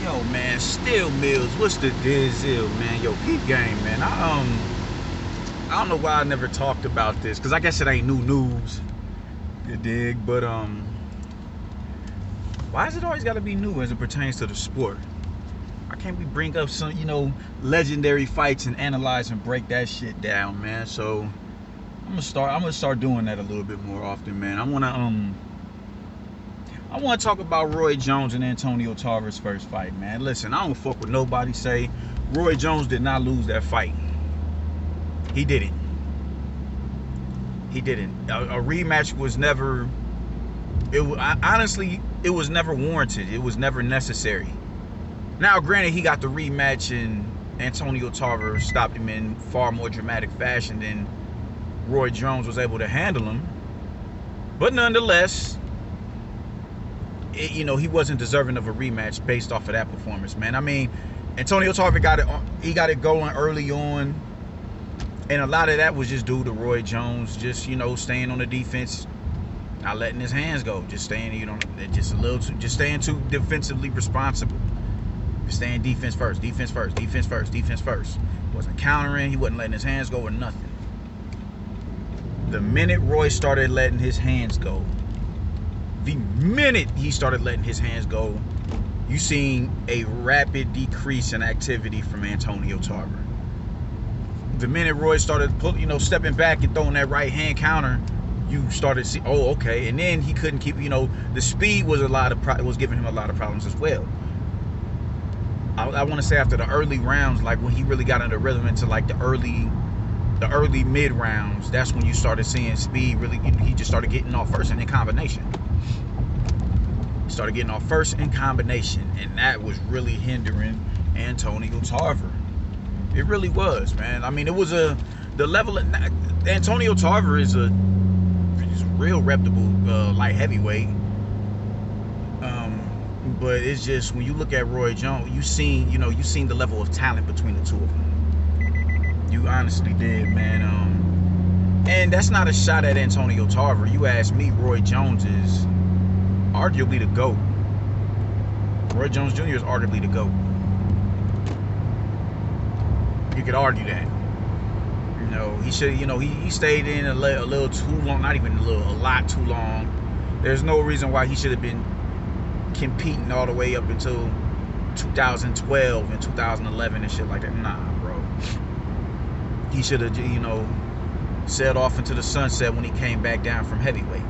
Yo, man, Still Mills, what's the deal, man? Yo, peep game, man. I don't know why I never talked about this, cause I guess it ain't new news. You dig? But why is it always got to be new as it pertains to the sport? Why can't we bring up some, legendary fights and analyze and break that shit down, man? So I'm gonna start doing that a little bit more often, man. I wanna talk about Roy Jones and Antonio Tarver's first fight, man. Listen, I don't fuck with nobody say Roy Jones did not lose that fight. He didn't. He didn't. A rematch was never. Honestly, it was never warranted. It was never necessary. Now, granted, he got the rematch, and Antonio Tarver stopped him in far more dramatic fashion than Roy Jones was able to handle him. But nonetheless, he wasn't deserving of a rematch based off of that performance, man. I mean, Antonio Tarver got it going early on, and a lot of that was just due to Roy Jones just staying on the defense, not letting his hands go, just staying just staying too defensively responsible, staying defense first. He wasn't countering, he wasn't letting his hands go or nothing. The minute Roy started letting his hands go, you seen a rapid decrease in activity from Antonio Tarver. The minute Roy started stepping back and throwing that right hand counter, you started to see, oh, okay. And then he couldn't keep, the speed was giving him a lot of problems as well. I want to say after the early rounds, like when he really got into rhythm into like the early mid rounds, that's when you started seeing speed really. He just started getting off first and in combination. And that was really hindering Antonio Tarver. It really was, man. I mean, it was the level of Antonio Tarver is a real reputable light heavyweight. But it's just when you look at Roy Jones, you seen the level of talent between the two of them. You honestly did, man. And that's not a shot at Antonio Tarver. You ask me, Roy Jones is arguably the GOAT. Roy Jones Jr. is arguably the GOAT. You could argue that. He should, he stayed in a little too long, not even a lot too long. There's no reason why he should have been competing all the way up until 2012 and 2011 and shit like that. Nah, bro. He should have, sailed off into the sunset when he came back down from heavyweight.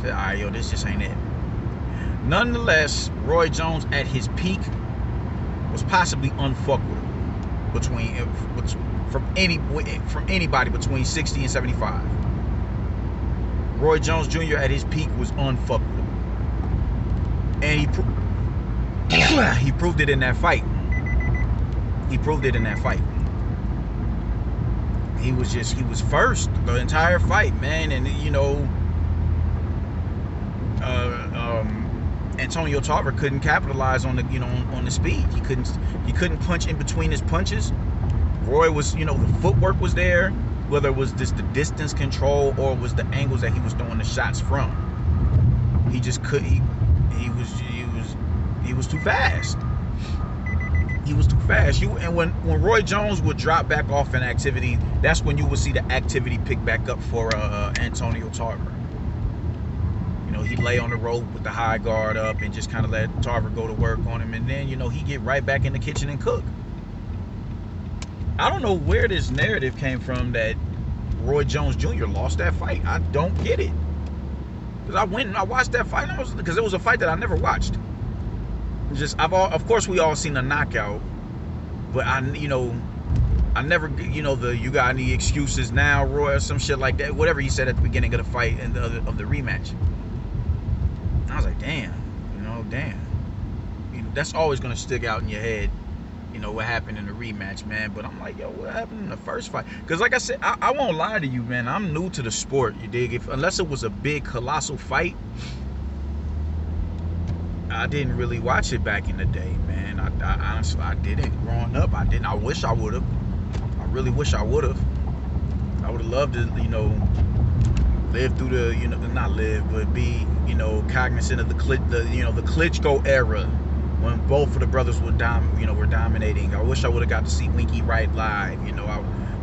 Said, all right, yo, this just ain't it. Nonetheless, Roy Jones at his peak was possibly unfuckable from anybody between 60 and 75. Roy Jones Jr. at his peak was unfuckable. And he proved it in that fight. He was first the entire fight, man. And Antonio Tarver couldn't capitalize on the speed. He couldn't punch in between his punches. Roy was, the footwork was there, whether it was just the distance control or it was the angles that he was throwing the shots from. He just couldn't. He was too fast. And when Roy Jones would drop back off in activity, that's when you would see the activity pick back up for Antonio Tarver. He'd lay on the rope with the high guard up and just kind of let Tarver go to work on him, and then he'd get right back in the kitchen and cook. I don't know where this narrative came from that Roy Jones Jr. lost that fight. I don't get it. Because I went and I watched that fight, because it was a fight that I never watched. Of course we all seen the knockout, but I never, you got any excuses now, Roy, or some shit like that. Whatever he said at the beginning of the fight and of the rematch. And I was like, damn. That's always gonna stick out in your head. What happened in the rematch, man. But I'm like, yo, what happened in the first fight? Because like I said, I won't lie to you, man. I'm new to the sport, you dig? Unless it was a big, colossal fight, I didn't really watch it back in the day, man. I honestly, I didn't. Growing up, I didn't. I wish I would have. I really wish I would have. I would have loved to, live through the, not live, but be, cognizant of the Klitschko era when both of the brothers were were dominating. I wish I would have got to see Winky Wright live.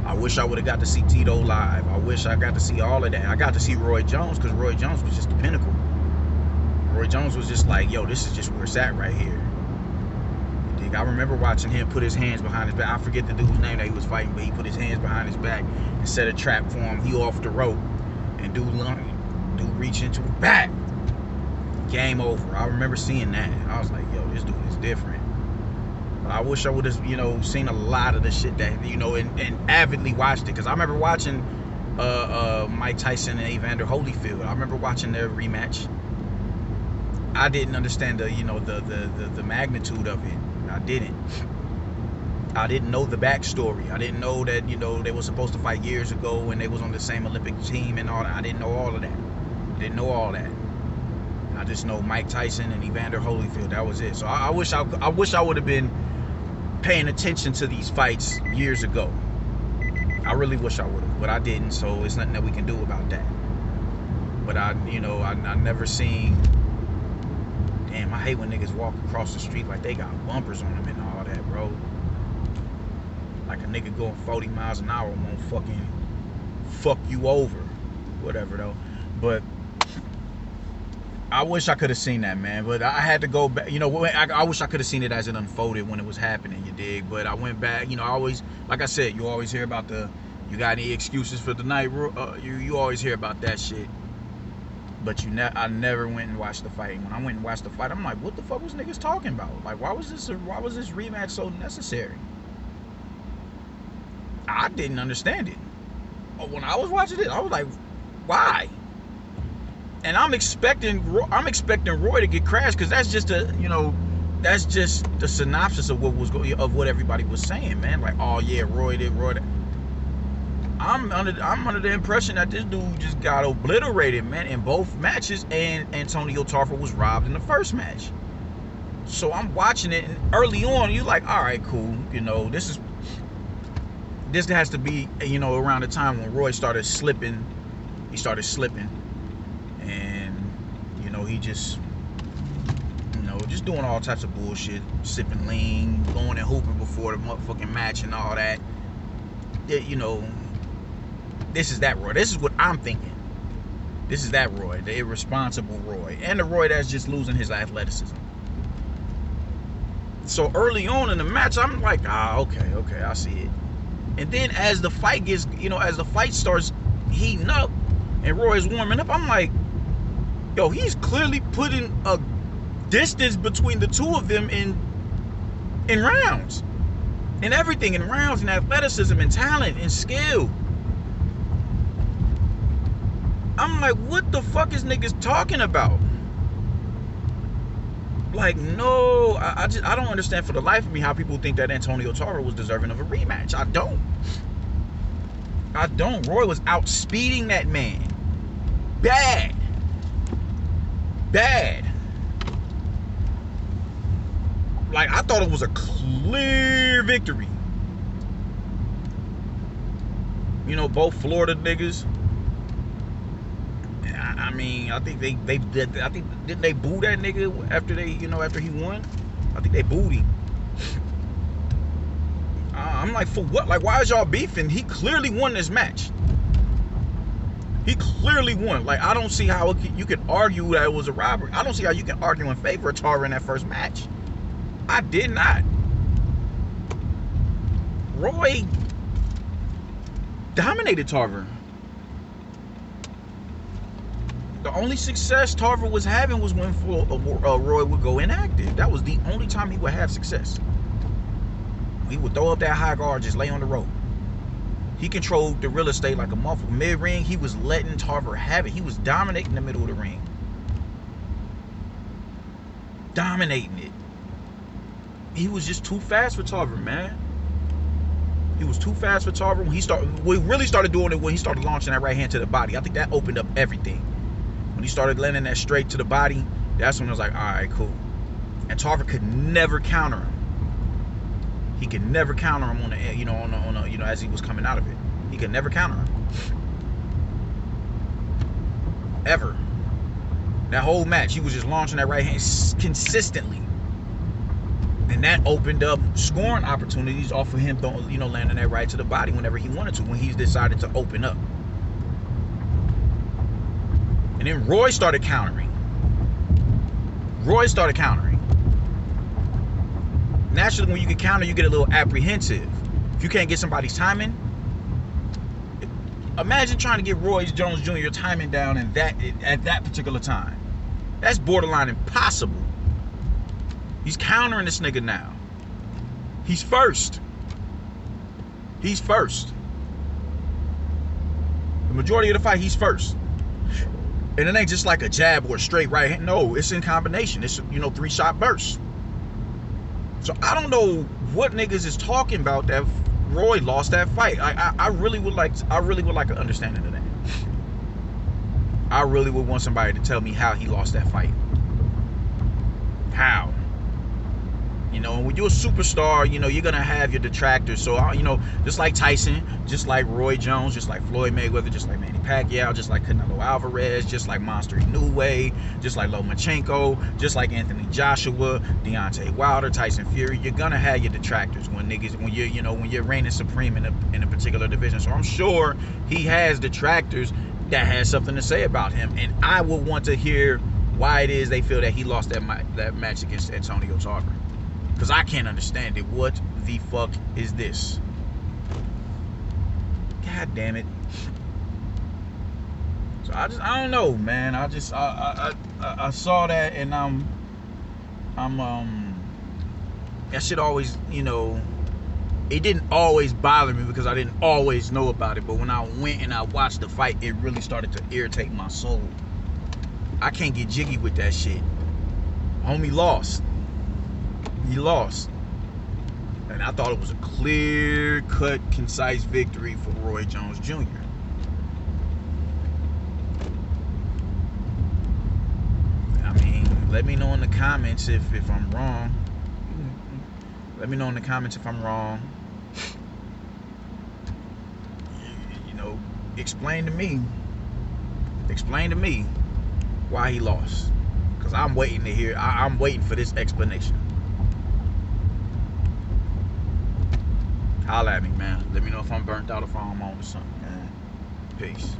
I wish I would have got to see Tito live. I wish I got to see all of that. I got to see Roy Jones because Roy Jones was just the pinnacle. Roy Jones was just like, yo, this is just where it's at right here. I remember watching him put his hands behind his back. I forget the dude's name that he was fighting, but he put his hands behind his back and set a trap for him. He off the rope, and dude reach into it, back. Game over. I remember seeing that. I was like, yo, this dude is different. But I wish I would have, seen a lot of the shit that, and avidly watched it. Because I remember watching Mike Tyson and Evander Holyfield. I remember watching their rematch. I didn't understand the magnitude of it. I didn't know the backstory. I didn't know that, they were supposed to fight years ago when they was on the same Olympic team and all that. I didn't know all of that. I just know Mike Tyson and Evander Holyfield. That was it. So I wish I would have been paying attention to these fights years ago. I really wish I would have, but I didn't. So it's nothing that we can do about that. But I never seen. Damn, I hate when niggas walk across the street like they got bumpers on them and all that, bro. Like a nigga going 40 miles an hour won't fucking fuck you over. Whatever, though. But I wish I could have seen that, man. But I had to go back. I wish I could have seen it as it unfolded when it was happening, you dig? But I went back. I always, like I said, you always hear about you got any excuses for the night? You always hear about that shit. But I never went and watched the fight. When I went and watched the fight, I'm like, what the fuck was niggas talking about? Like, why was this rematch so necessary? I didn't understand it. But when I was watching it, I was like, why? And I'm expecting Roy to get crashed because that's just that's just the synopsis of what everybody was saying, man. Like, oh yeah, Roy did. I'm under the impression that this dude just got obliterated, man, in both matches, and Antonio Tarver was robbed in the first match. So I'm watching it, and early on, you're like, all right, cool. This has to be, around the time when Roy started slipping. He started slipping, and he just, just doing all types of bullshit, sipping lean, going and hooping before the motherfucking match and all that. This is that Roy. This is what I'm thinking. This is that Roy, the irresponsible Roy, and the Roy that's just losing his athleticism. So early on in the match, I'm like, okay, I see it. And then as the fight starts heating up, and Roy is warming up, I'm like, yo, he's clearly putting a distance between the two of them in rounds, and everything, in rounds, and athleticism, and talent, and skill. I'm like, what the fuck is niggas talking about? Like, no, I don't understand for the life of me how people think that Antonio Tarver was deserving of a rematch. I don't. Roy was outspeeding that man. Bad. Like, I thought it was a clear victory. Both Florida niggas. I mean, I think they did. I think didn't they boo that nigga after he won? I think they booed him. I'm like, for what? Like, why is y'all beefing? He clearly won this match. He clearly won. Like, I don't see how you could argue that it was a robbery. I don't see how you can argue in favor of Tarver in that first match. I did not. Roy dominated Tarver. The only success Tarver was having was when Roy would go inactive. That was the only time he would have success. He would throw up that high guard, just lay on the rope. He controlled the real estate like a muffle. Mid-ring, he was letting Tarver have it. He was dominating the middle of the ring. Dominating it. He was just too fast for Tarver, man. He was too fast for Tarver. We really started doing it when he started launching that right hand to the body. I think that opened up everything. When he started landing that straight to the body, that's when I was like, all right, cool. And Tarver could never counter him. He could never counter him on as he was coming out of it. He could never counter him. Ever. That whole match, he was just launching that right hand consistently. And that opened up scoring opportunities off of him, landing that right to the body whenever he wanted to, when he decided to open up. And then Roy started countering. Naturally, when you can counter, you get a little apprehensive. If you can't get somebody's timing, imagine trying to get Roy Jones Jr. timing down at that particular time. That's borderline impossible. He's countering this nigga now. He's first. The majority of the fight, he's first. And it ain't just like a jab or a straight right hand. No, it's in combination. It's, 3-shot bursts. So I don't know what niggas is talking about that Roy lost that fight. I really would like an understanding of that. I really would want somebody to tell me how he lost that fight. How? When you're a superstar, you're gonna have your detractors. So just like Tyson, just like Roy Jones, just like Floyd Mayweather, just like Manny Pacquiao, just like Canelo Alvarez, just like Monster Inoue, just like Lomachenko, just like Anthony Joshua, Deontay Wilder, Tyson Fury, you're gonna have your detractors when you're reigning supreme in a particular division. So I'm sure he has detractors that has something to say about him, and I would want to hear why it is they feel that he lost that match against Antonio Tarver. Because I can't understand it. What the fuck is this? God damn it. So I don't know, man. I saw that, and that shit always, it didn't always bother me because I didn't always know about it. But when I went and I watched the fight, it really started to irritate my soul. I can't get jiggy with that shit. Homie lost. He lost. And I thought it was a clear-cut, concise victory for Roy Jones Jr. I mean, let me know in the comments if I'm wrong. Let me know in the comments if I'm wrong. Explain to me why he lost. Because I'm waiting to hear, I'm waiting for this explanation. Holla at me, man. Let me know if I'm burnt out or if I'm on to something, man. Peace.